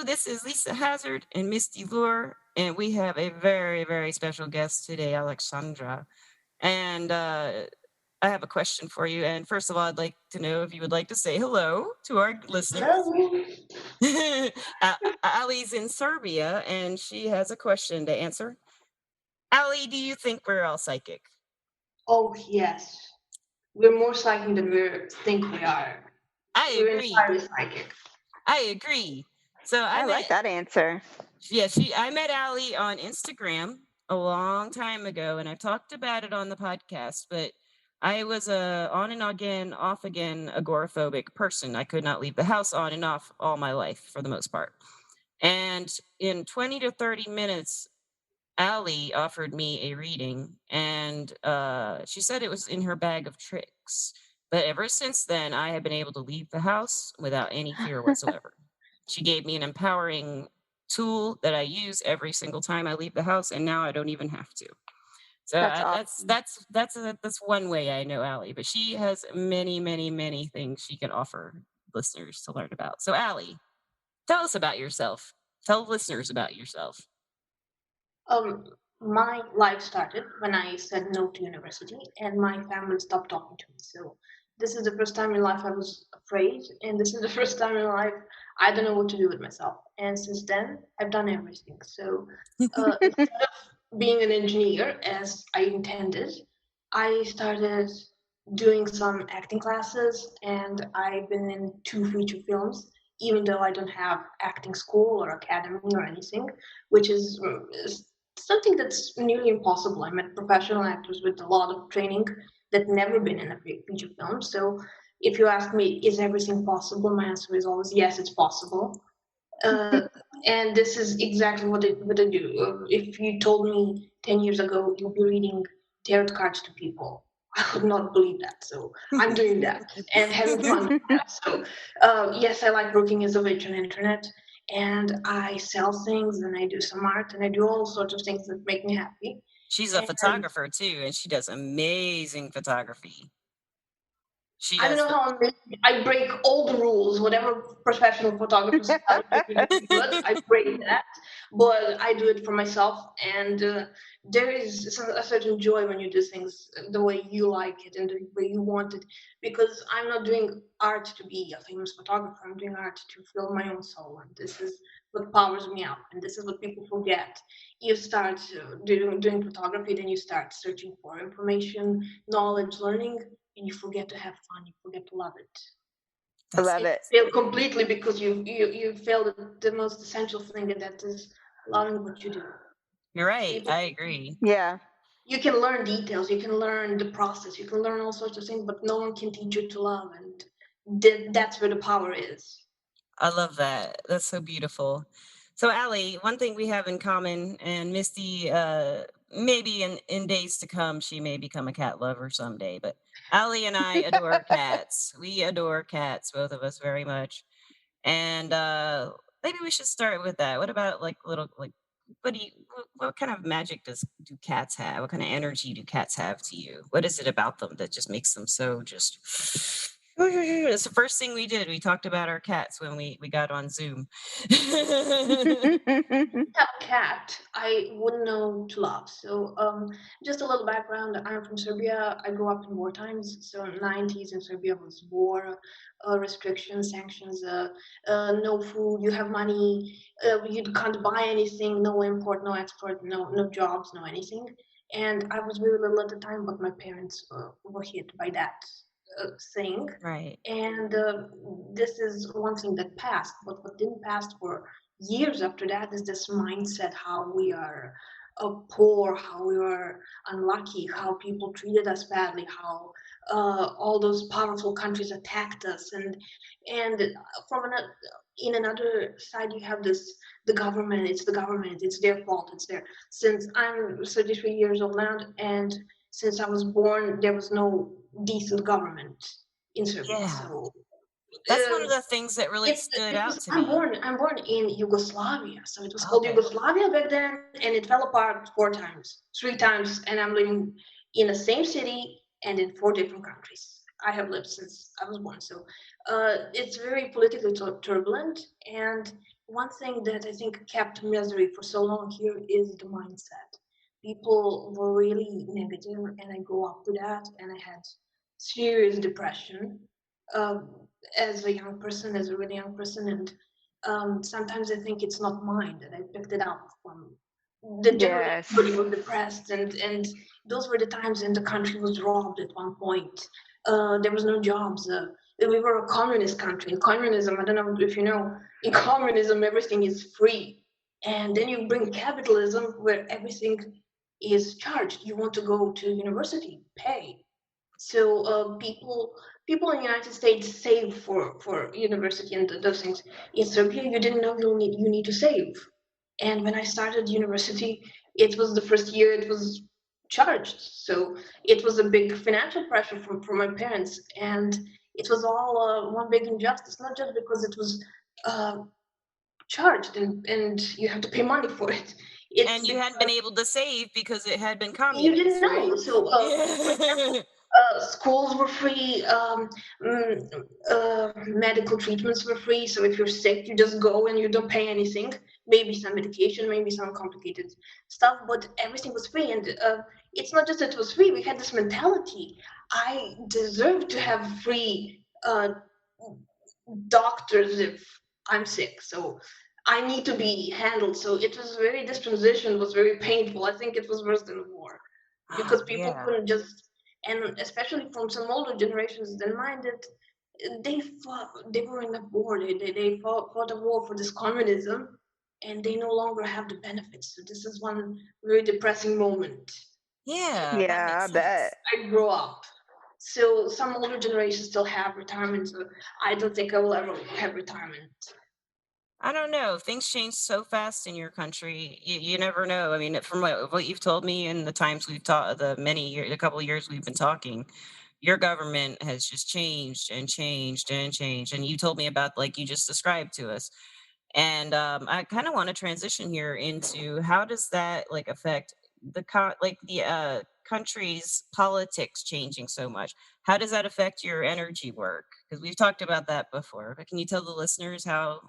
this is Lisa Hazard and Misty Lure, and we have a very, very special guest today, Aleksandra. And I have a question for you. And first of all, I'd like to know if you would like to say hello to our listeners. Hello. Ali's in Serbia, and she has a question to answer. Ali, do you think we're all psychic? Oh, yes. We're more psychic than we think we are. I We're agree. entirely psychic. I agree. So I like that answer. I met Ali on Instagram a long time ago, and I talked about it on the podcast, but I was a on and again, off again agoraphobic person. I could not leave the house on and off all my life for the most part. And in 20 to 30 minutes, Ali offered me a reading, and she said it was in her bag of tricks. But ever since then, I have been able to leave the house without any fear whatsoever. She gave me an empowering tool that I use every single time I leave the house, and now I don't even have to. So That's awesome. that's one way I know Ali, but she has many, many, many things she can offer listeners to learn about. So Ali, tell us about yourself. Tell listeners about yourself. Um, my life started when I said no to university, and my family stopped talking to me. So this is the first time in life I was afraid, and this is the first time in life I don't know what to do with myself. And since then, I've done everything. So instead of being an engineer as I intended, I started doing some acting classes, and I've been in 2 feature films, even though I don't have acting school or academy or anything, which is something that's nearly impossible. I met professional actors with a lot of training that never been in a feature film. So if you ask me, is everything possible? My answer is always yes, it's possible. Uh, and this is exactly what I do. If you told me 10 years ago you'll be reading tarot cards to people, I would not believe that. So I'm doing that and having fun with that. So yes, I like working as a witch on the internet, and I sell things and I do some art and I do all sorts of things that make me happy. She's a And photographer too, and she does amazing photography. She I don't does. know how I break all the rules. Whatever professional photographers tell you to do good, I break that. But I do it for myself, and there is a certain joy when you do things the way you like it and the way you want it. Because I'm not doing art to be a famous photographer. I'm doing art to fill my own soul, and this is what powers me up. And this is what people forget. You start doing photography, then you start searching for information, knowledge, learning, and you forget to have fun. You forget to love it. I That's love And it. you fail completely because you failed the most essential thing, and that is loving what you do. You're right. People, I agree. Yeah. you can learn details, you can learn the process, you can learn all sorts of things, but no one can teach you to love, and that's where the power is. I love that. That's so beautiful. So, Ali, one thing we have in common, and Misty, maybe in days to come, she may become a cat lover someday. But Ali and I adore cats. We adore cats, both of us, very much. And maybe we should start with that. What about like little like what kind of magic do cats have? What kind of energy do cats have to you? What is it about them that just makes them so just it's the first thing we did. We talked about our cats when we got on Zoom. Have a cat, I wouldn't know to love. So, just a little background. I'm from Serbia. I grew up in war times. So, 90s in Serbia was war, restrictions, sanctions, no food. You have money, you can't buy anything. No import, no export, no jobs, no anything. And I was very little at the time, but my parents were hit by that thing. Right. And this is one thing that passed, but what didn't pass for years after that is this mindset how we are poor, how we were unlucky, how people treated us badly, how all those powerful countries attacked us, and from in another side you have this the government. It's the government. It's their fault. It's their. Since I'm 33 years old now, and since I was born, there was no decent government in Serbia. Yeah. So That's one uh, of the things that really it's stood it out was to me. I'm born in Yugoslavia, so it was called Okay. Yugoslavia back then, and it fell apart 3 times, and I'm living in the same city and in 4 different countries. I have lived since I was born, so it's very politically turbulent, and one thing that I think kept misery for so long here is the mindset. People were really negative, and I grew up with that, and I had serious depression um, as a young person, as a really young person, and sometimes I think it's not mine that I picked it up from. The general everybody Yes. was depressed, and those were the times when the country was robbed at one point. There was no jobs. We were a communist country. In communism, I don't know if you know, in communism everything is free, and then you bring capitalism where everything is charged. You want to go to university, pay. So people in the United States save for university and those things. In Serbia, you didn't know you need to save. And when I started university, it was the first year it was charged. So it was a big financial pressure from my parents, and it was all one big injustice. Not just because it was uh, charged and you have to pay money for it. It's And you hadn't been because able to save because it had been you didn't communist, right? know. So, for example, Yeah. schools were free, mm, medical treatments were free. So if you're sick, you just go and you don't pay anything. Maybe some medication, maybe some complicated stuff, but everything was free. And it's not just that it was free. We had this mentality: I deserve to have free doctors if I'm sick. So I need to be handled. So it was very, this transition was very painful. I think it was worse than war Oh, because people yeah. couldn't just, and especially from some older generations than mine, that they were in a war. They fought a war for this communism, and they no longer have the benefits. So this is one very depressing moment. Yeah, that Yeah, I makes sense. bet. I grew up. So some older generations still have retirement. So I don't think I will ever have retirement. I don't know. Things change so fast in your country. You never know. I mean, from what you've told me and the times we've talked, the many years, the couple of years we've been talking, your government has just changed and changed and changed. And you told me about like you just described to us. And I kind of want to transition here into how does that like affect the country's politics changing so much? How does that affect your energy work? Because we've talked about that before. But can you tell the listeners how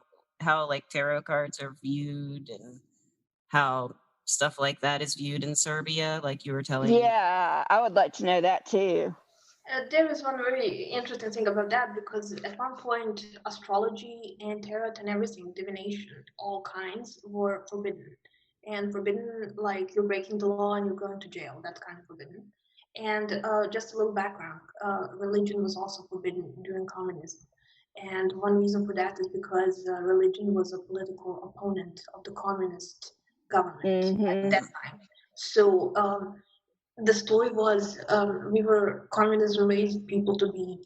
like tarot cards are viewed and how stuff like that is viewed in Serbia, like you were telling me? Yeah, I would like to know that too. There is one very interesting thing about that because at one point, astrology and tarot and everything, divination, all kinds, were forbidden. And forbidden, like you're breaking the law and you're going to jail, that's kind of forbidden. And just a little background religion was also forbidden during communism. And one reason for that is because religion was a political opponent of the communist government at Mm-hmm. that time. So the story was communism raised people to be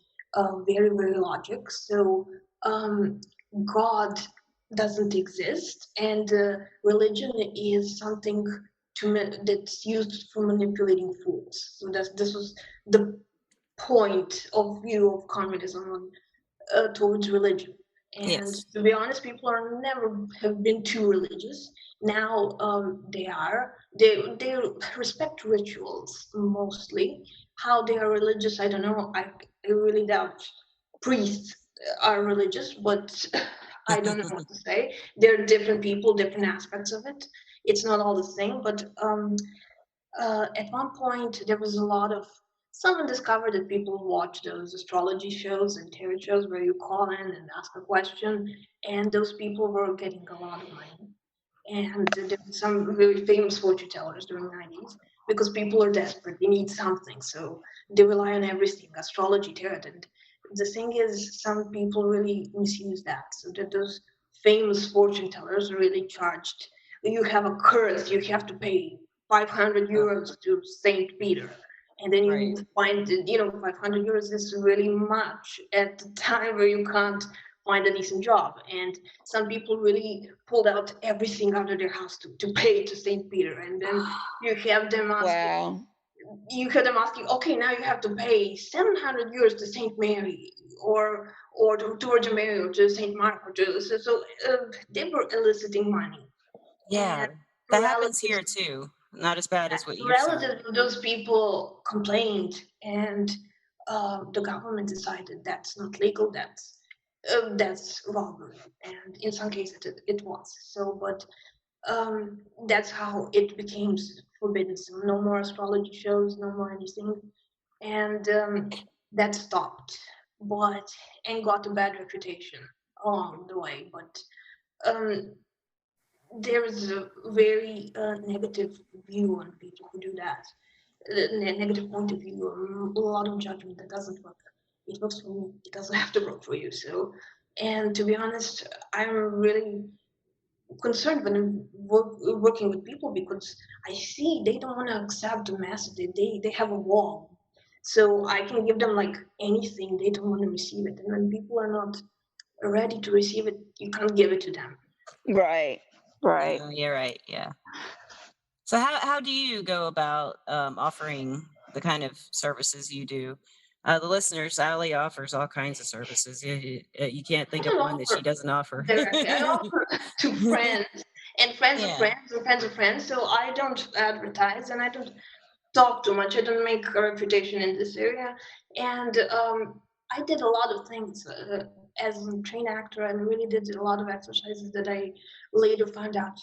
very very logic. So um, God doesn't exist, and religion is something that's used for manipulating fools. So this was the point of view of communism towards religion. And Yes. to be honest, people are never have been too religious. Now they are. They respect rituals mostly. How they are religious, I don't know. I really doubt priests are religious, but I don't know what to say. They're different people, different aspects of it. It's not all the same, but at one point there was a lot of someone discovered that people watch those astrology shows and tarot shows where you call in and ask a question, and those people were getting a lot of money. And there were some really famous fortune tellers during the 90s because people are desperate, they need something, so they rely on everything, astrology, tarot. And the thing is, some people really misuse that, so that those famous fortune tellers really charged, you have a curse, you have to pay 500 Oh, euros to Saint Peter. And then you right. find, 500 euros is really much at the time where you can't find a decent job. And some people really pulled out everything out of their house to pay to Saint Peter. And then you have them asking, Wow. okay, now you have to pay 700 euros to Saint Mary, or to Virgin Mary, or to Saint Mark, or to they were eliciting money. And Yeah. That happens relatives here too. Not as bad as what you're saying. relatives of those people complained, and the government decided that's not legal. That's that's robbery, and in some cases it was. So, but that's how it became forbidden. So no more astrology shows, no more anything, and that stopped. But and got a bad reputation along the way. But um, there is a very negative view on people who do that. Negative point of view, a lot of judgment that doesn't work. It works for me. It doesn't have to work for you. So, and to be honest, I'm really concerned when I'm working with people because I see they don't want to accept the message. They have a wall. So I can give them like anything. They don't want to receive it. And when people are not ready to receive it, you can't give it to them. Right. Right. You're right. Yeah. So how do you go about offering the kind of services you do? The listeners, Ali offers all kinds of services. You can't I think of don't one that she offer doesn't offer. directly. I offer to friends and friends of Yeah. friends and friends of friends. So I don't advertise and I don't talk too much. I don't make a reputation in this area. And I did a lot of things as a trained actor. I really did a lot of exercises that I later found out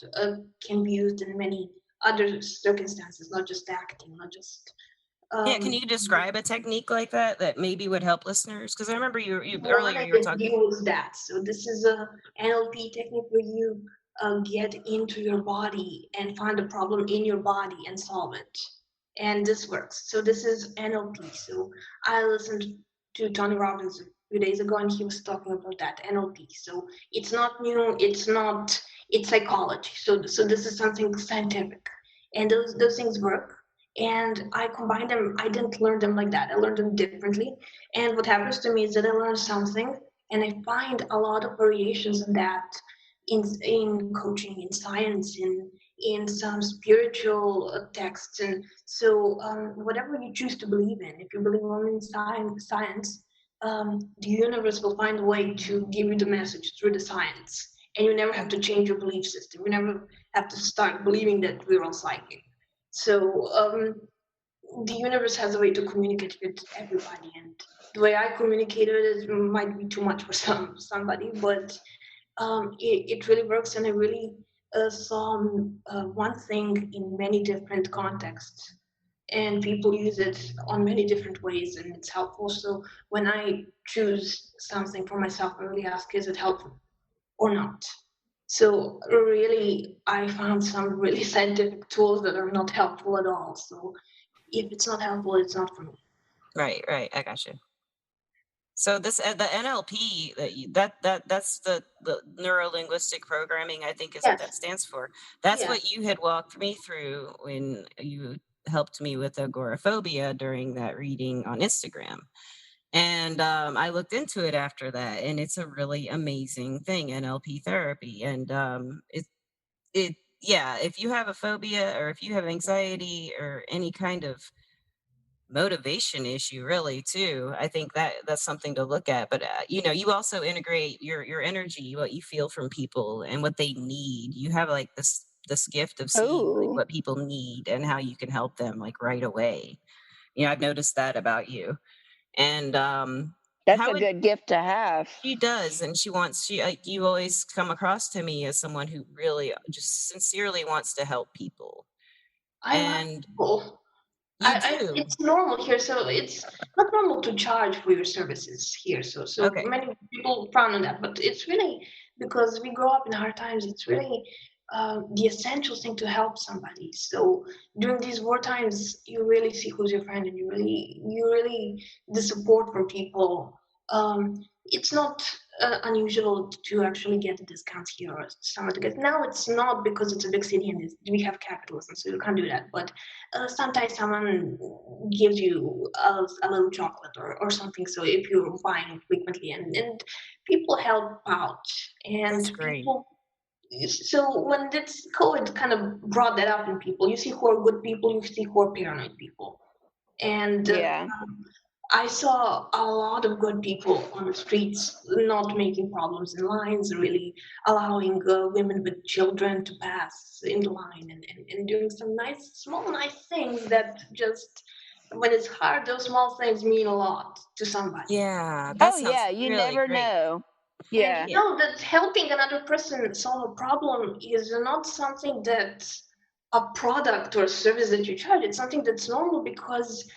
can be used in many other circumstances, not just acting, not just. Yeah, can Um, you describe a technique like that that maybe would help listeners? Because I remember you One earlier I you were can talking. use that. So this is a NLP technique where you get into your body and find a problem in your body and solve it. And this works. So this is NLP. So I listened to Tony Robbins a few days ago, and he was talking about that NLP. So it's not new. It's psychology. So this is something scientific, and those things work. And I combine them. I didn't learn them like that. I learned them differently, and what happens to me is that I learn something and I find a lot of variations in that in coaching, in science, in some spiritual texts. And so whatever you choose to believe in, if you believe only in science, the universe will find a way to give you the message through the science. And you never have to change your belief system. You never have to start believing that we're all psychic. So the universe has a way to communicate with everybody, and the way I communicate it is might be too much for somebody, but it really works, and I really saw one thing in many different contexts, and people use it on many different ways, and it's helpful. So when I choose something for myself, I really ask, is it helpful or not? So really, I found some really scientific tools that are not helpful at all. So if it's not helpful, it's not for me. Right, right. I got you. So this the NLP that's the neuro linguistic programming, I think is what Yes. that stands for. That's Yeah. what you had walked me through when you helped me with agoraphobia during that reading on Instagram. And I looked into it after that, and it's a really amazing thing, NLP therapy. And it yeah, if you have a phobia or if you have anxiety or any kind of motivation issue really too, I think that's something to look at. But you also integrate your energy, what you feel from people and what they need. You have like this gift of seeing like Oh, what people need and how you can help them like right away. I've noticed that about you. And that's how a would good gift to have. she does, and she like you always come across to me as someone who really just sincerely wants to help people. I like And people. you do. It's normal here, so it's not normal to charge for your services here. So Okay. many people frown on that, but it's really because we grow up in hard times. It's really the essential thing to help somebody. So during these war times, you really see who's your friend, and you really the support from people. It's not unusual to actually get a discount here or someone to get. Now it's not because it's a big city and we have capitalism, so you can't do that. But sometimes someone gives you a little chocolate or something. So if you're buying frequently, and people help out, That's and great. people. So when this COVID kind of brought that up in people, you see who are good people, you see who are paranoid people, and Yeah. I saw a lot of good people on the streets, not making problems in lines, really allowing women with children to pass in the line, and doing some nice, small, nice things that just, when it's hard, those small things mean a lot to somebody. Yeah, that Oh, sounds yeah. You really never great. know. Yeah. You know that helping another person solve a problem is not something that's a product or a service that you charge. It's something that's normal because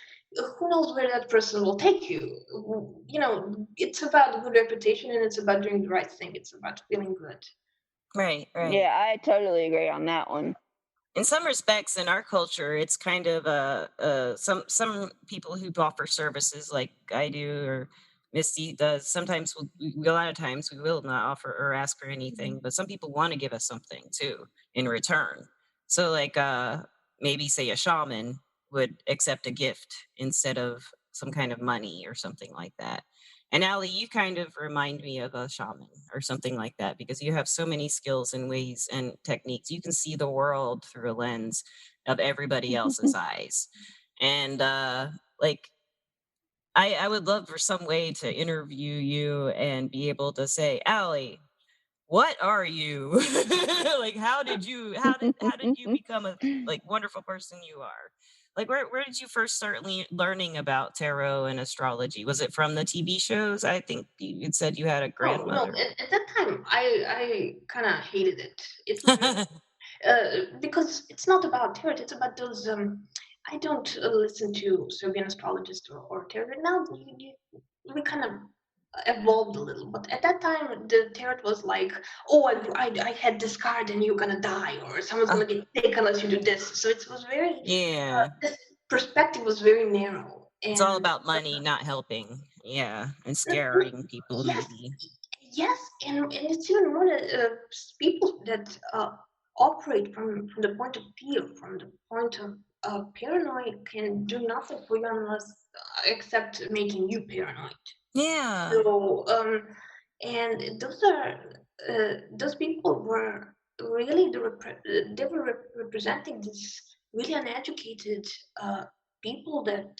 who knows where that person will take you. You know, it's about good reputation and it's about doing the right thing. It's about feeling good. Right, right. Yeah, I totally agree on that one. In some respects, in our culture, it's kind of some people who offer services like I do or Misty does. Sometimes a lot of times we will not offer or ask for anything, but some people want to give us something too in return. So, like maybe say a shaman would accept a gift instead of some kind of money or something like that. And Ali, you kind of remind me of a shaman or something like that because you have so many skills and ways and techniques. You can see the world through a lens of everybody else's eyes. And like I would love for some way to interview you and be able to say, Allie, what are you? Like how did you become a like wonderful person you are? Like where did you first start learning about tarot and astrology? Was it from the TV shows? I think you had said you had a No, no. grandmother. At that time, I kind of hated it. It was because it's not about tarot. It's about those. I don't listen to Serbian astrologists or tarot. Now we kind of evolved a little, but at that time the tarot was like, oh, I had this card and you're gonna die, or someone's Uh, gonna get sick unless you do this. So it was very yeah. this perspective was very narrow It's all and. about money, not helping. Yeah, and Uh, uh, scaring people Yes, maybe. yes, and it's even more that people that operate from the point of fear, from the point of paranoid, can do nothing for you unless except making you paranoid. Yeah. So, and those people were really they were representing this really uneducated people that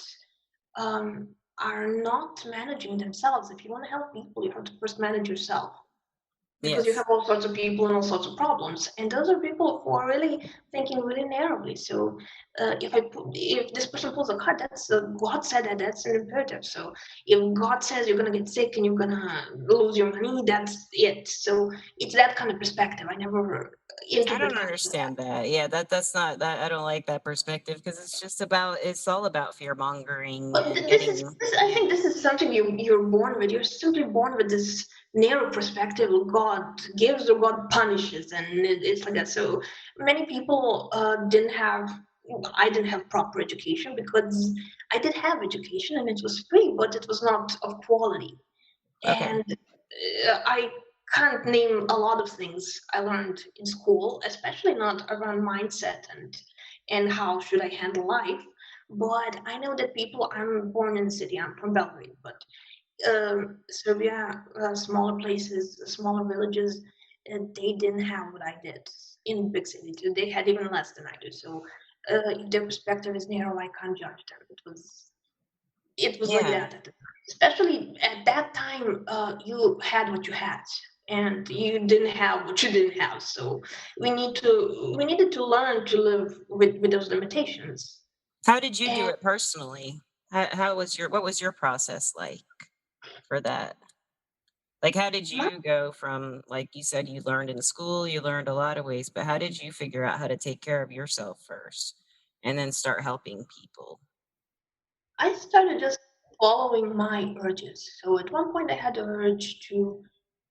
um, are not managing themselves. If you want to help people, you have to first manage yourself because you Yes. have all sorts of people and all sorts of problems, and those are people who are really thinking really narrowly. So if this person pulls a card, that's God said that, that's an imperative. So if God says you're going to get sick and you're going to lose your money, that's it. So it's that kind of perspective. I never I interpret don't life like that. understand that. Yeah, that's not that I don't like that perspective because it's all about fear mongering But and getting this, I think this is something you're born with. You're simply born with this narrow perspective of God gives or God punishes, and it's like that. So many people didn't have. I didn't have proper education because I did have education and it was free, but it was not of quality. okay. And I can't name a lot of things I learned in school, especially not around mindset and how should I handle life. But I know that people. I'm born in the city. I'm from Belgrade, but Serbia, smaller places, smaller villages, they didn't have what I did in big cities. They had even less than I do. So if their perspective is narrow, I can't judge them. It was like Yeah. that at the time. Especially at that time, you had what you had, and you didn't have what you didn't have. So we needed to learn to live with those limitations. How did you do And it personally? How was your what was your process like for that? Like how did my, you go from like you said you learned in school, you learned a lot of ways, but how did you figure out how to take care of yourself first and then start helping people? I started just following my urges. So at one point, I had the urge to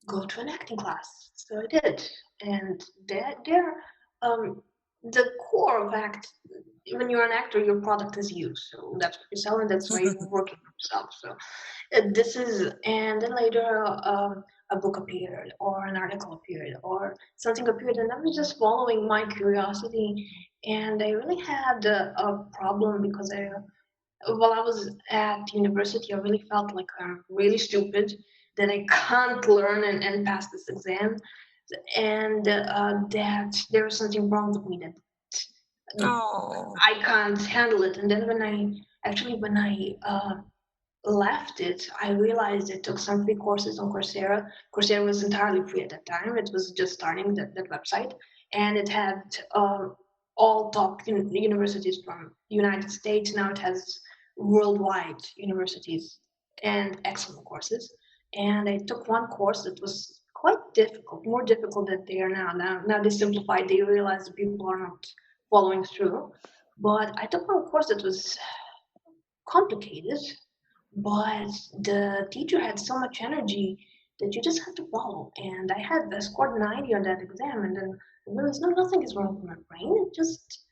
go to an acting class. So I did, and there, the core of act. When you're an actor, your product is you. So that's what you sell, and that's why you're working for yourself. So this is, and then later a book appeared, or an article appeared, or something appeared, and I was just following my curiosity. And I really had a problem because while I was at university, I really felt like I'm really stupid, that I can't learn and pass this exam, and that there was something wrong with me, that Oh. I can't handle it. And then when I left it, I realized I took some free courses on Coursera. Coursera was entirely free at that time. It was just starting that website, and it had all top universities from the United States. Now it has worldwide universities and excellent courses. and I took one course that was quite difficult, more difficult than they are now. Now they simplified. They realized that people are not following through. But I took one course that was complicated, but the teacher had so much energy that you just had to follow. And I scored 90 on that exam, and then I realized no, nothing is wrong with my brain. It just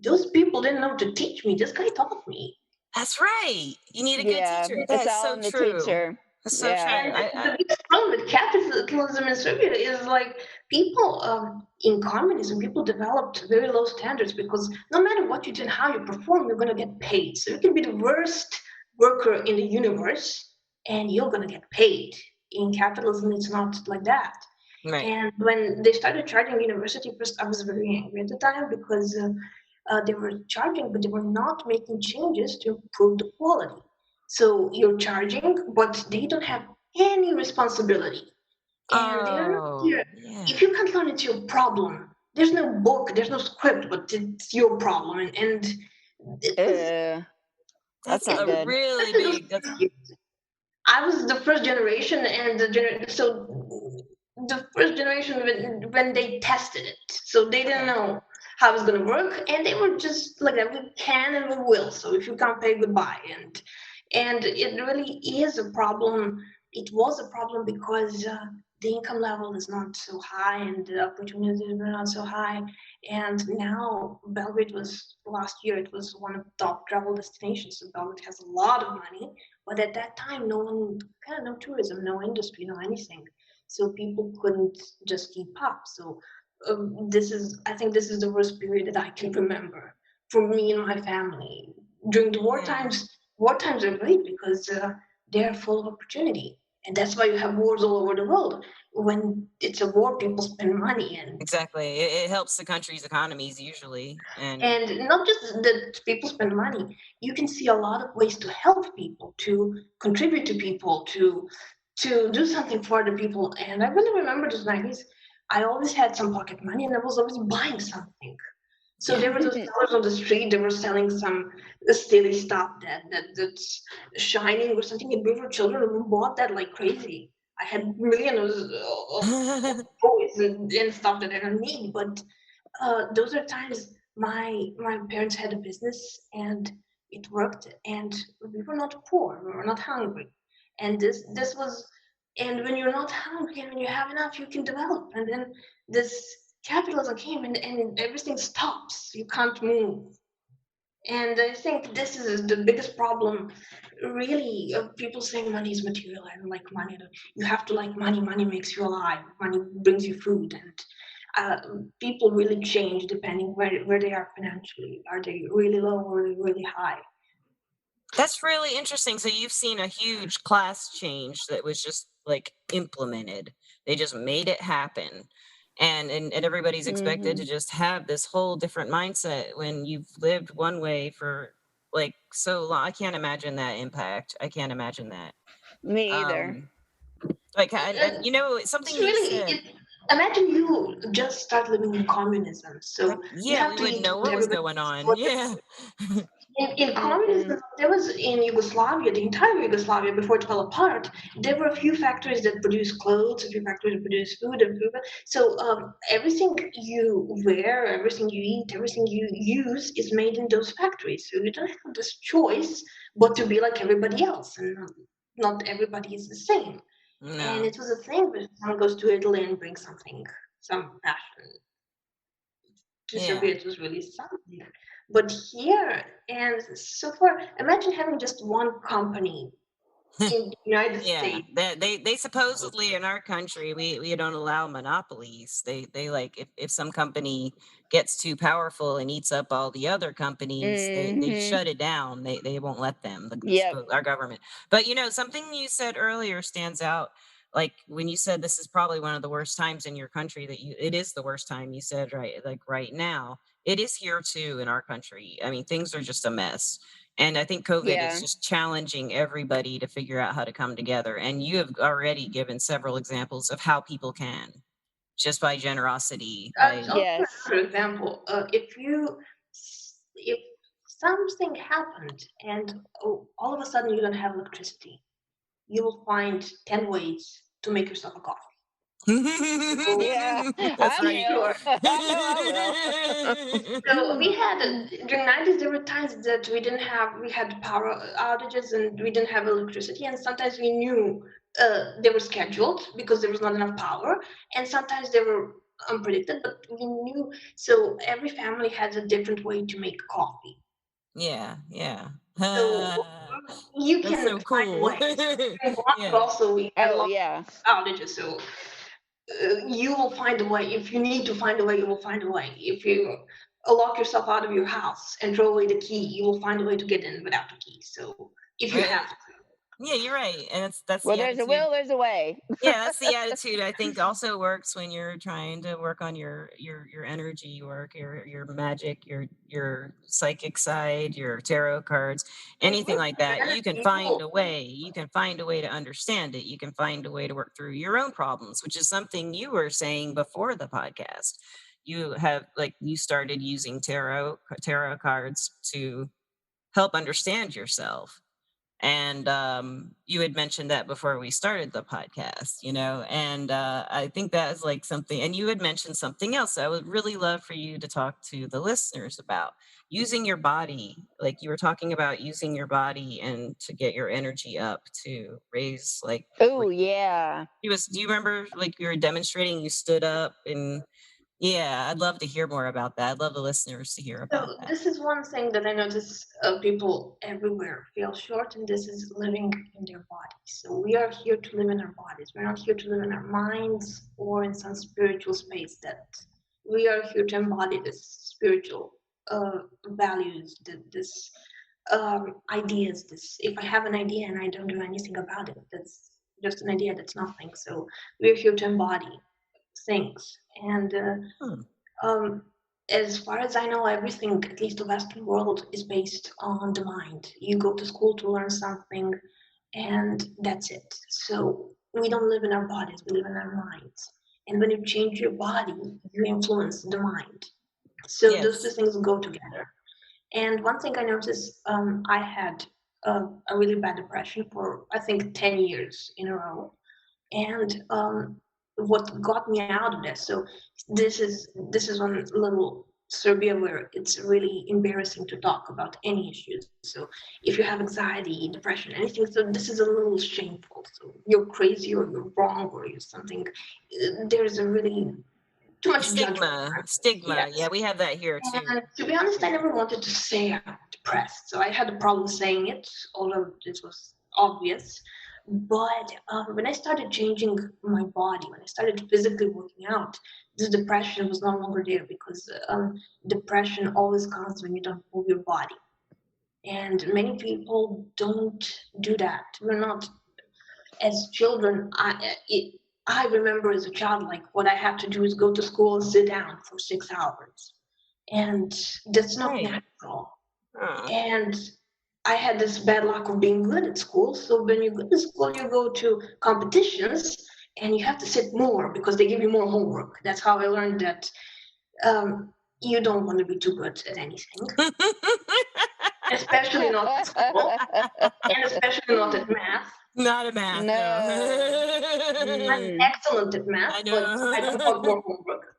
those people didn't know to teach me. This guy taught me. That's right. You need a good Yeah, teacher. it's That is all so in the true. teacher. That's so true. Yeah. And the biggest problem with capitalism in Serbia is like people in communism, people developed very low standards because no matter what you do and how you perform, you're going to get paid. So you can be the worst worker in the universe and you're going to get paid. In capitalism, it's not like that. right. And when they started charging university, first I was very angry at the time because they were charging, but they were not making changes to improve the quality. So you're charging, but they don't have any responsibility. And they're not Oh, here. yeah. If you can't learn, it's your problem. There's no book, there's no script, but it's your problem. And it was, That's That's not a good. really especially those big. That's I was the first generation, and so the first generation when they tested it, so they didn't okay. know how it's gonna work, and they were just like that. We can and we will. So if you can't pay, goodbye. And it really is a problem. It was a problem because the income level is not so high, and the opportunities are not so high. And now Belgrade was last year. It was one of the top travel destinations. So Belgrade has a lot of money, but at that time, no one, kind of no tourism, no industry, no anything. So people couldn't just keep up. So I think this is the worst period that I can remember for me and my family. During the Yeah. war times are great because they're full of opportunity. And that's why you have wars all over the world. When it's a war, people spend money Exactly. It helps the country's economies usually, and and not just that people spend money. You can see a lot of ways to help people, to contribute to people, to do something for the people. And I really remember those 90s. I always had some pocket money and I was always buying something. So yeah. there were those sellers on the street. They were selling some silly stuff that's shining or something, and we were children and we bought that like crazy. I had millions of toys and stuff that I don't need, but those are times my parents had a business and it worked, and we were not poor, we were not hungry, and this was, and when you're not hungry and when you have enough, you can develop. And then this capitalism came and everything stops. You can't move. And I think this is the biggest problem, really, of people saying money is material. I don't like money. You have to like money. Money makes you alive. Money brings you food. And people really change depending where they are financially. Are they really low or are they really high? That's really interesting. So you've seen a huge class change that was just like implemented. They just made it happen. And everybody's expected to just have this whole different mindset when you've lived one way for like so long. I can't imagine that impact. I can't imagine that. Me either. Um like and And you know it's something you really, said. imagine you just start living in communism. So you Yeah, have we to wouldn't eat know what what was everybody going eats. on. Yeah. In communism, there was in Yugoslavia, the entire Yugoslavia before it fell apart, there were a few factories that produced clothes, a few factories that produced food, and food. So everything you wear, everything you eat, everything you use is made in those factories. So you don't have this choice but to be like everybody else, and not everybody is the same. And No. it was a thing where someone goes to Italy and brings something, some fashion to Yeah. Serbia. It was really something. But here and so far, imagine having just one company in the United Yeah, States. they supposedly in our country we don't allow monopolies. They like if some company gets too powerful and eats up all the other companies, they shut it down. They won't let them. Yep. Our government. But you know something you said earlier stands out. Like when you said this is probably one of the worst times in your country that you it is the worst time you said right like right now. It is here too in our country. I mean things are just a mess. And I think COVID is Yeah. just challenging everybody to figure out how to come together. And you have already given several examples of how people can, just by generosity, by I'll give Yes. another example. If something happened and all of a sudden you don't have electricity, you will find 10 ways to make yourself a coffee. Yeah, That's I right. will. I know I will. So we had during 90s there were times that we had power outages and we didn't have electricity, and sometimes we knew they were scheduled because there was not enough power, and sometimes they were unpredicted, but we knew. So every family has a different way to make coffee. Yeah. So you That's can so find cool. ways. And Yeah. also we had a Oh lot yeah. of outages, so you will find a way. If you need to find a way, you will find a way. If you lock yourself out of your house and throw away the key, you will find a way to get in without the key. So if you Right. have to. Yeah, you're right. And that's Well, the there's a attitude. will, there's a way. Yeah, that's the attitude I think also works when you're trying to work on your energy work, your magic, your psychic side, your tarot cards, anything like that. You can find a way. You can find a way to understand it. You can find a way to work through your own problems, which is something you were saying before the podcast. You have you started using tarot cards to help understand yourself. And you had mentioned that before we started the podcast, and I think that is like something. And you had mentioned something else I would really love for you to talk to the listeners about, using your body. Like you were talking about using your body and to get your energy up to raise Oh yeah. do you remember like you were demonstrating, you stood up? And yeah, I'd love to hear more about that. I'd love the listeners to hear about So that. this is one thing that I notice people everywhere feel short, and this is living in their bodies. So we are here to live in our bodies. We're not here to live in our minds or in some spiritual space. That we are here to embody this spiritual values, this ideas. This if I have an idea and I don't do anything about it, that's just an idea. That's nothing. So we're here to embody things and. Hmm. Um, as far as I know, everything, at least the Western world, is based on the mind. You go to school to learn something, and that's it. So we don't live in our bodies, we live in our minds. And when you change your body, you influence the mind. So those two Yes. things go together. And one thing I noticed, I had a really bad depression for, I think, 10 years in a row. And what got me out of this, so this is one little Serbia where it's really embarrassing to talk about any issues. So if you have anxiety, depression, anything, so this is a little shameful. So you're crazy or you're wrong or you're something. There's a really too much judgment. Stigma. Yes. Yeah, we have that here too. And to be honest, I never wanted to say I'm depressed. So I had a problem saying it, although it was obvious. But when I started changing my body, when I started physically working out, this depression was no longer there because depression always comes when you don't move your body. And many people don't do that. We're not, as children, I remember as a child, like what I had to do is go to school and sit down for 6 hours, and that's not Right. natural. Huh. And I had this bad luck of being good at school. So when you go to school, you go to competitions and you have to sit more because they give you more homework. That's how I learned that you don't want to be too good at anything, especially not at school, and especially not at math. Not a math, no. No. I'm Mm. excellent at math, I but I don't want know. more homework.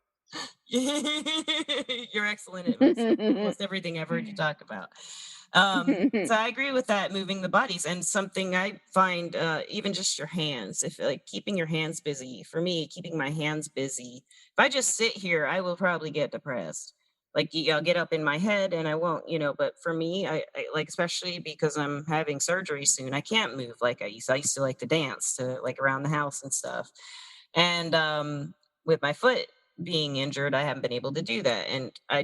You're excellent at almost everything I've heard you talk about. So I agree with that, moving the bodies, and something I find, even just your hands, if like keeping your hands busy. For me, keeping my hands busy. If I just sit here, I will probably get depressed. Like I'll get up in my head and I won't, but for me, I like, especially because I'm having surgery soon, I can't move like I used. I used to like to dance to like around the house and stuff. And with my foot being injured, I haven't been able to do that. And I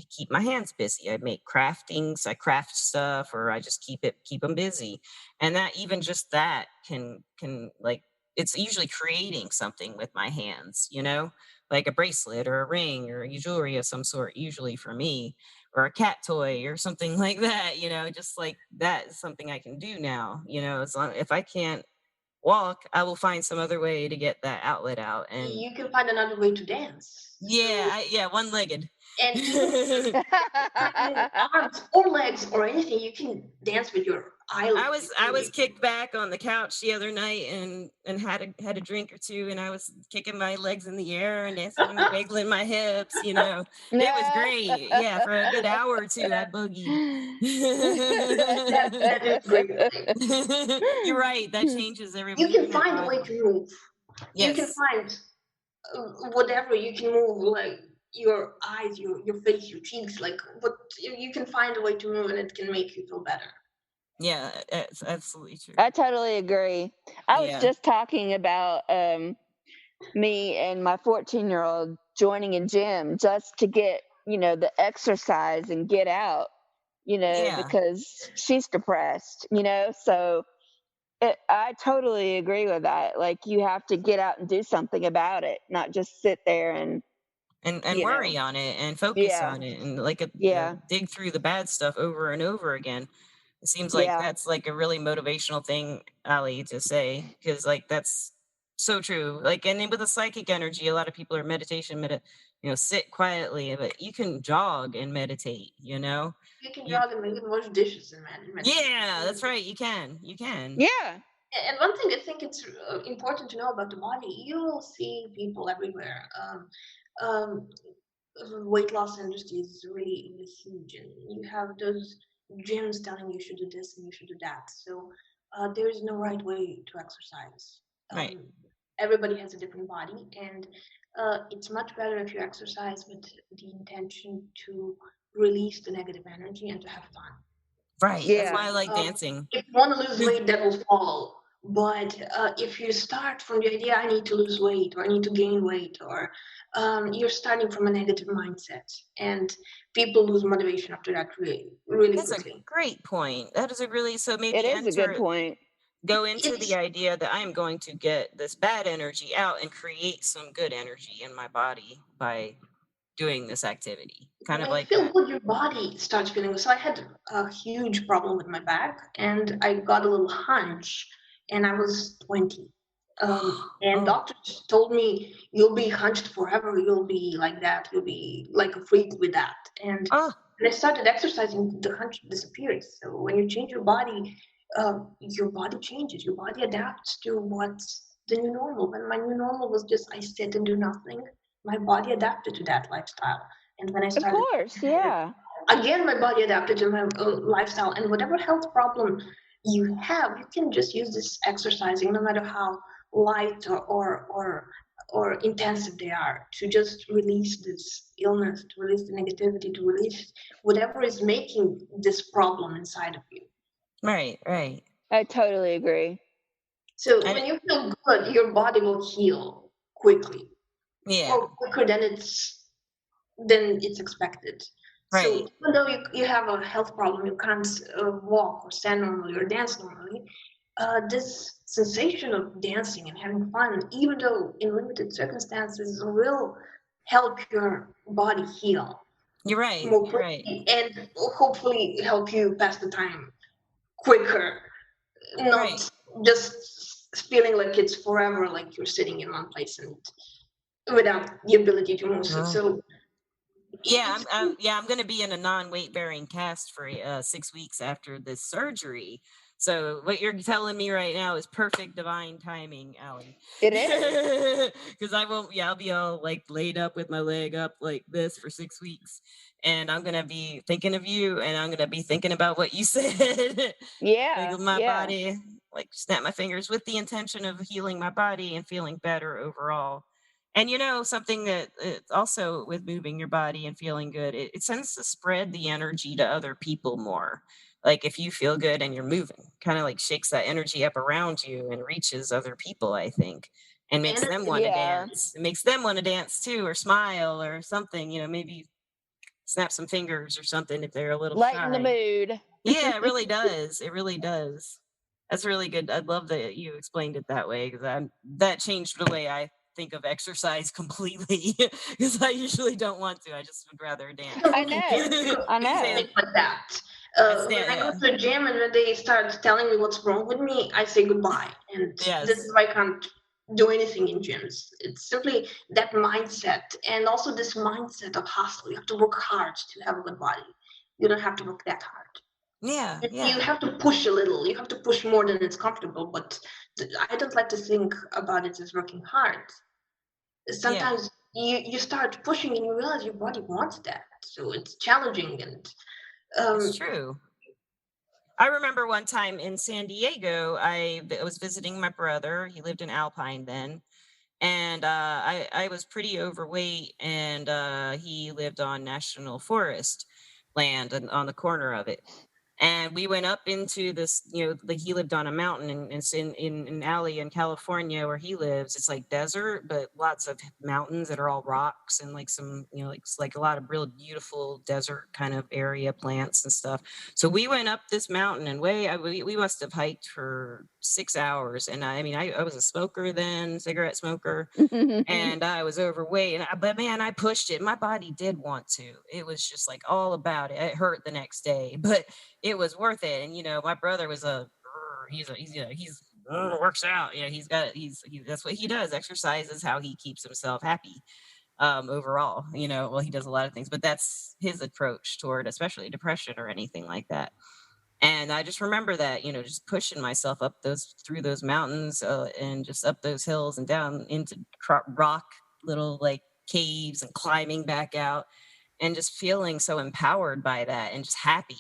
keep my hands busy. I make craftings, I craft stuff, or I just keep them busy. And that, even just that, can like, it's usually creating something with my hands, like a bracelet or a ring or jewelry of some sort, usually for me, or a cat toy or something like that, just like that is something I can do now, as long if I can't walk, I will find some other way to get that outlet out. And You can find another way to dance. Yeah, one-legged. And even if you can't move arms or legs or anything, you can dance with your eyelids. I was kicked back on the couch the other night and had a drink or two, and I was kicking my legs in the air and dancing and wiggling my hips. You know, it was great. Yeah, for a good hour or two, I boogied. That is great. You're right. That changes every You can moving that find a way body. to move. You can Yes. find whatever you can move, like your eyes, your face, your cheeks, like what you can find a way to move, and it can make you feel better. Yeah, it's absolutely true. I totally agree. I was Yeah. just talking about me and my 14-year-old joining a gym just to get, the exercise and get out, Yeah. because she's depressed, so I totally agree with that. Like, you have to get out and do something about it, not just sit there and, And worry on it and focus yeah, on it and like yeah, dig through the bad stuff over and over again. It seems like yeah, that's like a really motivational thing, Ali, to say, because like that's so true. Like, and then with the psychic energy, a lot of people are sit quietly, but you can jog and meditate. You can You, jog and you can wash dishes and meditate. yeah, that's right. You can. yeah. And one thing I think it's important to know about the body, you will see people everywhere. Um, weight loss industry is really huge, and you have those gyms telling you should do this and you should do that. So there is no right way to exercise. Right. Everybody has a different body, and it's much better if you exercise with the intention to release the negative energy and to have fun. Right. That's Yeah. why I like dancing. If you want to lose weight, that will follow. But if you start from the idea, I need to lose weight or I need to gain weight, or you're starting from a negative mindset, and people lose motivation after that really, really That's a quickly. great point. That is a really so It maybe is a good point. go into the It's idea that I am going to get this bad energy out and create some good energy in my body by doing this activity. Kind when of you like feel that. good, your body starts feeling good. So I had a huge problem with my back, and I got a little hunch, and I was 20. And Oh, doctors told me, you'll be hunched forever. You'll be like that. You'll be like a freak with that. And oh, when I started exercising, the hunch disappears. So when you change your body changes. Your body adapts to what's the new normal. When my new normal was just I sit and do nothing, my body adapted to that lifestyle. And when I Of started, course, yeah. again, my body adapted to my lifestyle. And whatever health problem you have, you can just use this exercising, no matter how light or intensive they are, to just release this illness, to release the negativity, to release whatever is making this problem inside of you. right, right. I totally agree. So And when you feel good, your body will heal quickly, yeah, or quicker than it's expected. So right. even though you have a health problem, you can't walk or stand normally or dance normally, this sensation of dancing and having fun, even though in limited circumstances, will help your body heal You're right. more You're right. quickly and hopefully help you pass the time quicker, Right. not just feeling like it's forever, like you're sitting in one place and without the ability to move. Uh, So yeah, it's I'm going to be in a non-weight bearing cast for 6 weeks after this surgery. So what you're telling me right now is perfect divine timing, Allie. It is. Because I won't. Yeah, I'll be all like laid up with my leg up like this for 6 weeks, and I'm gonna be thinking of you, and I'm gonna be thinking about what you said. Yeah, Wiggle my yeah. body, like snap my fingers with the intention of healing my body and feeling better overall. And something that it's also with moving your body and feeling good, it tends to spread the energy to other people more. Like if you feel good and you're moving, kind of like shakes that energy up around you and reaches other people, I think, and makes them energy. want to Yeah. dance. It makes them want to dance too, or smile or something, maybe snap some fingers or something if they're a little Lighten the shy. mood. Yeah, it really does. It really does. That's really good. I love that you explained it that way because that changed the way I think of exercise completely. Because I usually don't want to. I just would rather I dance. don't I really care know. because I I know. think like that. I When stand. I go Yeah. to the gym and when they start telling me what's wrong with me, I say goodbye. And this Yes. is why I can't. do anything in gyms. It's simply that mindset, and also this mindset of hustle. You have to work hard to have a good body. You don't have to work that hard. Yeah, You yeah, have to push a little. You have to push more than it's comfortable. But I don't like to think about it as working hard. yeah. Sometimes you start pushing and you realize your body wants that. So it's challenging, and It's um, true. I remember one time in San Diego, I was visiting my brother. He lived in Alpine then, and I was pretty overweight, and he lived on national forest land and on the corner of it. And we went up into this, like he lived on a mountain, and it's in an alley in California where he lives. It's like desert, but lots of mountains that are all rocks, and like some, like like a lot of real beautiful desert kind of area plants and stuff. So we went up this mountain, and we must have hiked for 6 hours. And I mean, I was a smoker then, cigarette smoker, and I was overweight. But man, I pushed it. My body did want to. It was just like all about it. It hurt the next day, but it was worth it. And my brother was works out. That's what he does. Exercise is how he keeps himself happy. Overall, well, he does a lot of things, but that's his approach toward, especially depression or anything like that. And I just remember that, just pushing myself up through those mountains, and just up those hills and down into rock little like caves, and climbing back out, and just feeling so empowered by that, and just happy.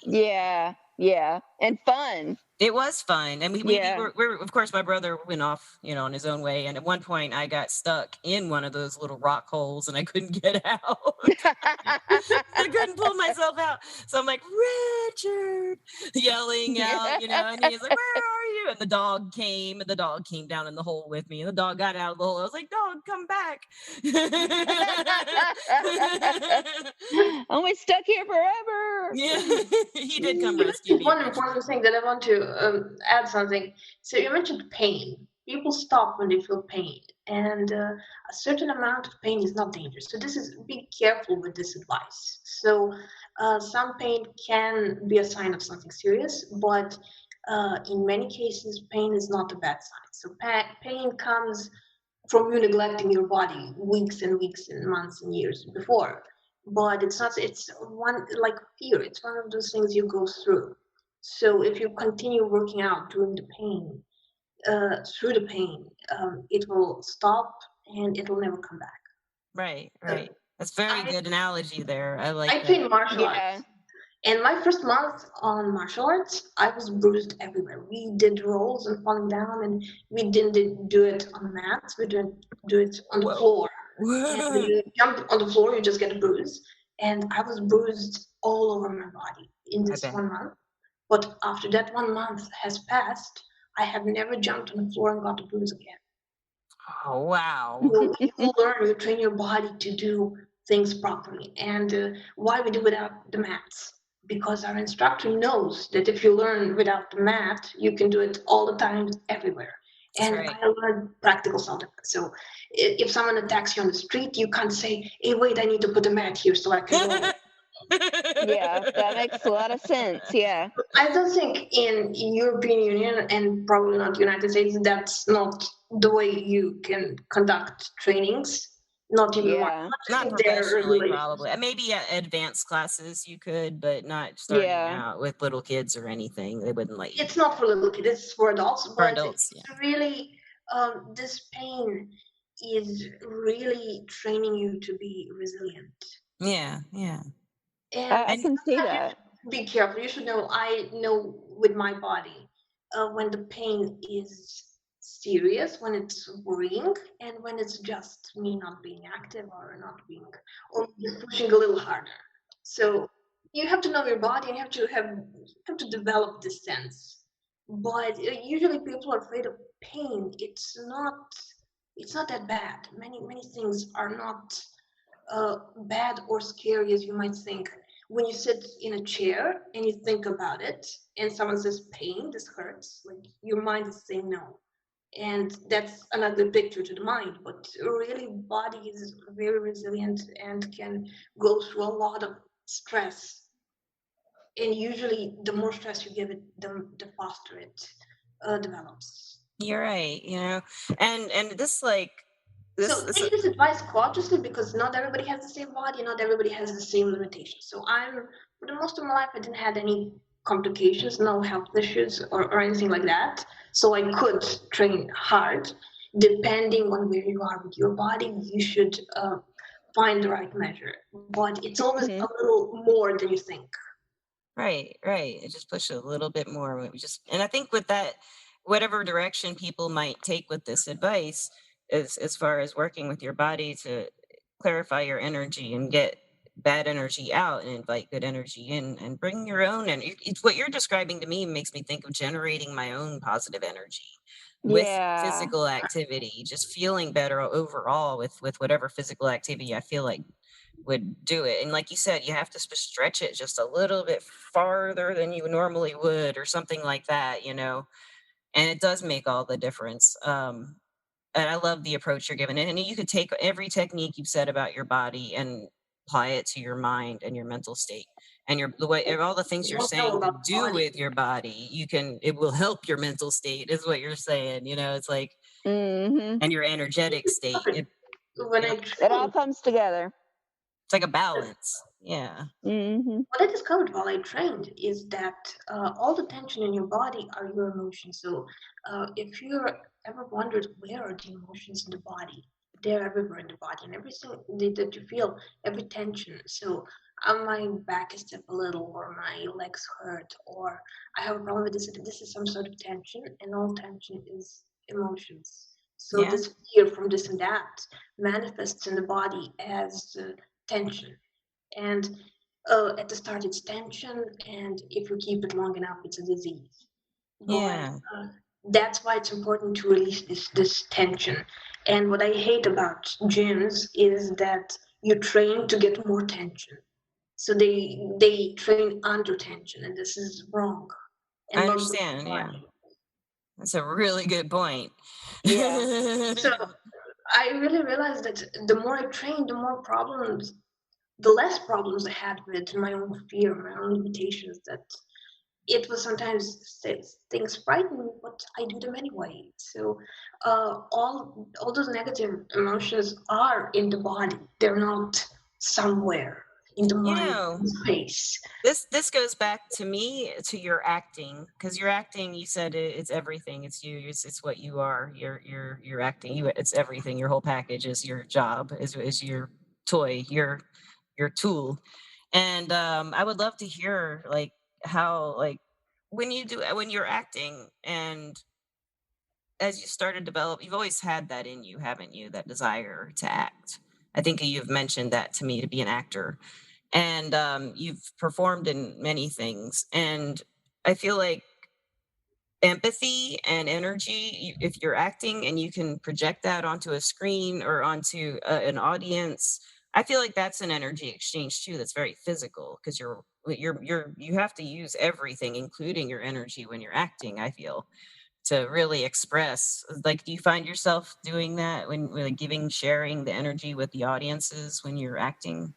Yeah, yeah, and fun. It was fun. And Yeah. we're of course, my brother went off, on his own way. And at one point I got stuck in one of those little rock holes, and I couldn't get out. I couldn't pull myself out. So I'm like, Richard, yelling out, and he's like, where are you? And the dog came down in the hole with me. And the dog got out of the hole. I was like, dog, come back. Only stuck here forever. Yeah, he did come you rescue mentioned me one eventually. important thing that I want to add something. So you mentioned pain. People stop when they feel pain, and a certain amount of pain is not dangerous. So this is be careful with this advice. So some pain can be a sign of something serious, but in many cases, pain is not a bad sign. So pain comes from you neglecting your body weeks and weeks and months and years before. But it's not, it's one like fear, it's one of those things you go through. So if you continue working out during the pain, through the pain, it will stop and it will never come back. Right, Uh, right. That's very I good analogy there. I like I that. train martial Yeah. arts. In my first month on martial arts, I was bruised everywhere. We did rolls and falling down, and we didn't do it on the mats. We didn't do it on the Whoa. floor. And when you jump on the floor, you just get a bruise. And I was bruised all over my body in I this bet. 1 month. But after that 1 month has passed, I have never jumped on the floor and got a bruise again. Oh, wow. You learn, you train your body to do things properly. And why we do without the mats? Because our instructor knows that if you learn without the mat, you can do it all the time, everywhere. That's And right. I learned practical self-defense. So if someone attacks you on the street, you can't say, hey, wait, I need to put a mat here so I can roll. Yeah, that makes a lot of sense. Yeah. I don't think in European Union and probably not United States, that's not the way you can conduct trainings. Not even one. Yeah. I Not think there are professionally, regulations. probably. Maybe at advanced classes you could, but not starting Yeah. out with little kids or anything. They wouldn't let you. It's not for little kids; it's for adults. For But adults, it's yeah. really this pain is really training you to be resilient. Yeah, yeah. And I And can see sometimes you that. should be careful. You should know. I know with my body when the pain is serious, when it's worrying, and when it's just me not being active or not being or just pushing a little harder. So you have to know your body, and you have to develop this sense. But usually people are afraid of pain. It's not that bad. Many things are not bad or scary as you might think. When you sit in a chair and you think about it, and someone says pain, this hurts, like your mind is saying no. And that's another picture to the mind. But really, body is very resilient and can go through a lot of stress. And usually, the more stress you give it, the faster it develops. You're right, and this like So this take this advice cautiously because not everybody has the same body, not everybody has the same limitations. So for the most of my life, I didn't have any complications, no health issues or anything like that. So I could train hard. Depending on where you are with your body, you should find the right measure. But it's always Hmm. a little more than you think. Right, right. It just pushed a little bit more. And I think with that, whatever direction people might take with this advice, as far as working with your body to clarify your energy and get bad energy out and invite good energy in and bring your own. And it's what you're describing to me makes me think of generating my own positive energy with Yeah. physical activity, just feeling better overall with whatever physical activity I feel like would do it. And like you said, you have to stretch it just a little bit farther than you normally would, or something like that. And it does make all the difference. And I love the approach you're giving. And you could take every technique you've said about your body and apply it to your mind and your mental state and the way all the things You you're won't know saying to about the do body. with your body. It will help your mental state, is what you're saying. It's like, Hmm. and your energetic state. When I It all trained, comes together. It's like a balance. Yeah. Hmm. what I discovered while I trained is that all the tension in your body are your emotions. So if you ever wondered where are the emotions in the body, they're everywhere in the body, and everything that you feel, every tension. So my back is stiff a little, or my legs hurt, or I have a problem with this. This is some sort of tension, and all tension is emotions. So Yeah. this fear from this and that manifests in the body as tension. And at the start it's tension, and if you keep it long enough it's a disease. But Yeah. that's why it's important to release this tension. And what I hate about gyms is that you train to get more tension, so they train under tension, and this is wrong I and not good for understand. the Yeah. body. That's a really good point. Yeah. So I really realized that the more I train, the less problems I had with my own fear, my own limitations, that it was sometimes things frighten me, but I do them anyway. So all those negative emotions are in the body. They're not somewhere in the you mind know, space. this goes back to me to your acting, because your acting, you said it's everything. It's you. It's what you are. You're acting. It's everything. Your whole package is your job. Is your toy. Your tool. And I would love to hear like how like when you're acting and as you start to develop, you've always had that in you, haven't you? That desire to act. I think you've mentioned that to me, to be an actor, and you've performed in many things. And I feel like empathy and energy, if you're acting and you can project that onto a screen or onto an audience, I feel like that's an energy exchange too. That's very physical because you have to use everything, including your energy, when you're acting. I feel to really express. Like, do you find yourself doing that when like sharing the energy with the audiences when you're acting?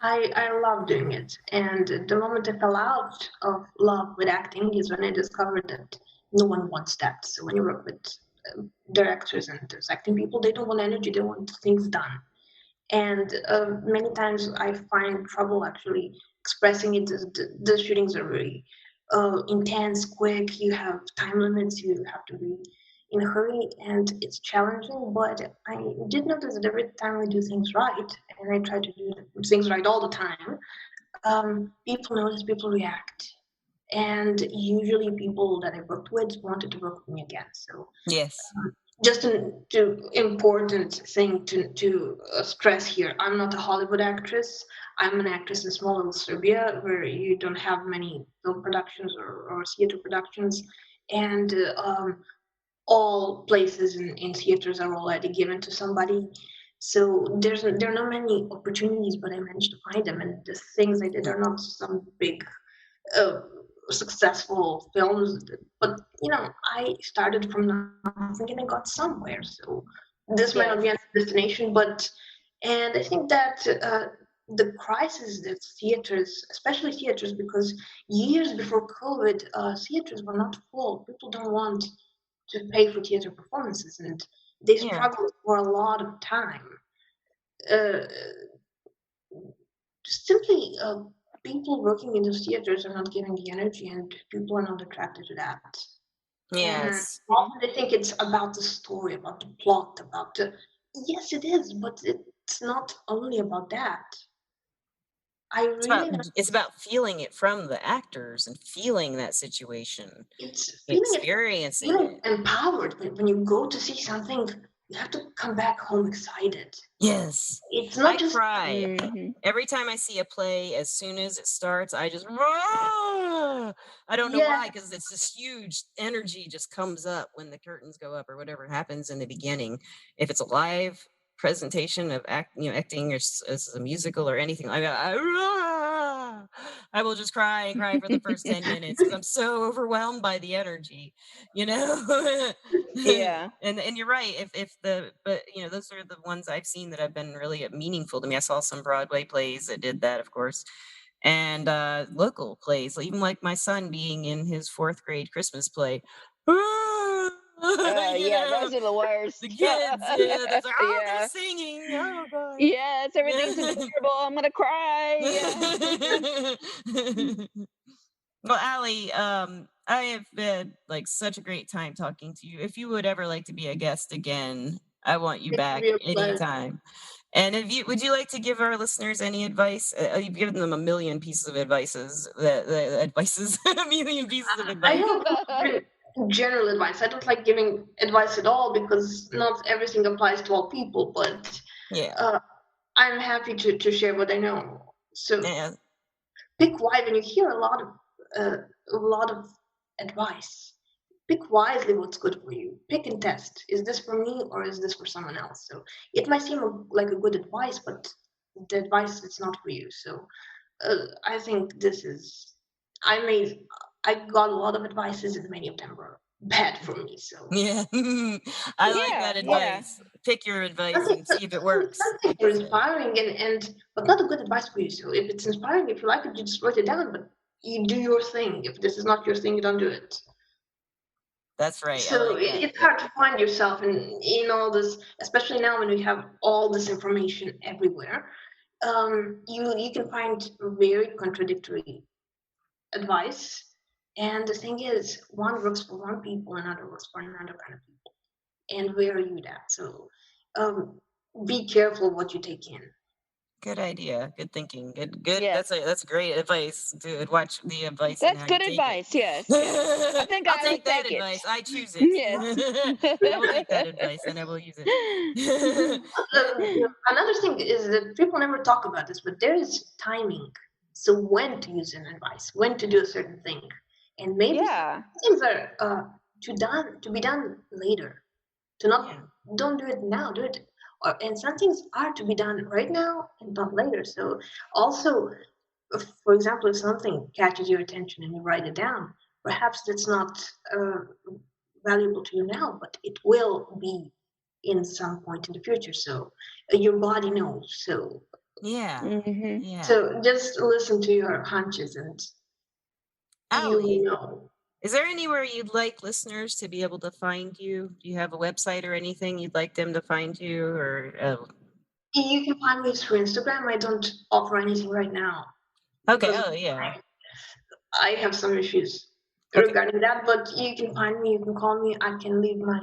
I love doing it, and the moment I fell out of love with acting is when I discovered that no one wants that. So when you work with directors and those acting people, they don't want energy; they want things done. And many times I find trouble actually expressing it. The shootings are very intense, quick. You have time limits. You have to be in a hurry, and it's challenging. But I did notice that every time I do things right, and I try to do things right all the time, people notice, people react. And usually, people that I worked with wanted to work with me again. So Yes. just to important thing to stress here, I'm not a Hollywood actress. I'm an actress in small little Serbia, where you don't have many film productions or theater productions, and all places in theaters are already given to somebody. So there are not many opportunities, but I managed to find them, and the things I did are not some big uh, successful films, but I started from nothing and I got somewhere. So this might not Yes. be a destination, but and I think that the crisis that theaters, especially theaters, because years before COVID, theaters were not full. People don't want to pay for theater performances, and they Yeah. struggle for a lot of time. Uh, Simply, people working in those theaters are not giving the energy, and people are not attracted to that. And Yes. often they think it's about the story, about the plot, about the. Yes, it is, but it's not only about that. I really It's about feeling it from the actors and feeling that situation, it's experiencing feeling it. empowered when you go to see something. You have to come back home excited. Yes. It's I not just cry Mhm. every time I see a play. As soon as it starts, I just "Rah!" I don't know yeah, why, because it's this huge energy just comes up when the curtains go up or whatever happens in the beginning. If it's a live presentation of acting or as a musical or anything like that, "Rah!" I will just cry and cry for the first 10 minutes because I'm so overwhelmed by the energy, you know. Yeah. And you're right. But those are the ones I've seen that have been really meaningful to me. I saw some Broadway plays that did that, of course, and local plays, even like my son being in his fourth grade Christmas play. you Yeah, know, those are the worst. the kids, yeah, they're Yeah. singing. Oh God. Yes, everything's Yeah. adorable. I'm gonna cry. Yeah. Well, Allie, I have had like such a great time talking to you. If you would ever like to be a guest again, I want you it can back be a pleasure. anytime. And if you would you like to give our listeners any advice? You've given them a million pieces of advices. The advices, a million pieces of I advice. don't give general advice. I don't like giving advice at all because not everything applies to all people. But Yeah, uh, I'm happy to share what I know. So yeah, pick wise when you hear a lot of advice. Pick wisely what's good for you. Pick and test. Is this for me or is this for someone else? So it might seem like a good advice, but the advice is not for you. So I think this is. I made. I got a lot of advices, and many of them were bad for me. So yeah. I like Yeah, that yeah. advice. Pick your advice something, and see if it some works, things like are you said. inspiring, and but not a good advice for you. So if it's inspiring, if you like it, you just write it down. But you do your thing. If this is not your thing, you don't do it. That's right. I So like that. it's hard to find yourself in all this, especially now when we have all this information everywhere. You can find very contradictory advice. And the thing is, one works for one people, another works for another kind of people. And where are you at? So um, be careful what you take in. Good idea. Good thinking. Good. Yes. That's great advice, dude. Watch the advice and That's how you good take it. advice. Yes, yes. I think I'll I would take that take it. advice. I choose it. Yes. I will take that advice and I will use it. Another thing is that people never talk about this, but there is timing. So when to use an advice, when to do a certain thing, and maybe some Yeah. things are to be done later. To not Yeah. don't do it now, do it. And some things are to be done right now and not later. So also, for example, if something catches your attention and you write it down, perhaps that's not uh, valuable to you now, but it will be in some point in the future. So your body knows. So Yeah. Hmm. Yeah. so just listen to your hunches and you Allie, know. is there anywhere you'd like listeners to be able to find you? Do you have a website or anything you'd like them to find you? Or You can find me through Instagram. I don't offer anything right now okay. because Oh yeah. I have some issues Okay. regarding that. But you can find me. You can call me. I can leave my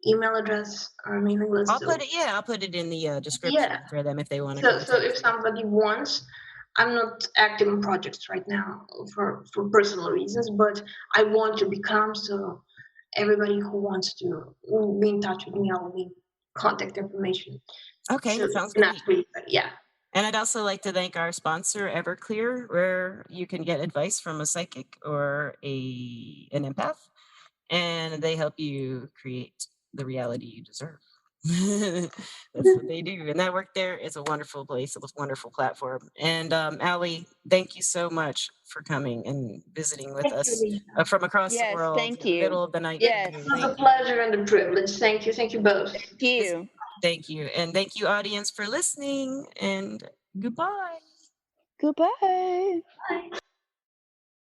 email address or mailing list. I'll put So it. Yeah, I'll put it in the yeah. description for them if they want to So contact if you. somebody wants, I'm not active in projects right now for personal reasons, but I want to become. So everybody who wants to be in touch with me, I'll leave contact information. Okay, So you sounds can great. ask me. But yeah. And I'd also like to thank our sponsor, Everclear, where you can get advice from a psychic or an empath, and they help you create the reality you deserve. That's what they do. And that work there is a wonderful place, a wonderful platform. And Allie, thank you so much for coming and visiting with Thank you, us Lisa. from across the Yes. world Thank in the you. middle of the night for Yes. you. It was Thank a you. pleasure and a privilege. Thank you. Thank you both. Thank This, you. thank you. And thank you, audience, for listening. And goodbye. Goodbye. Bye.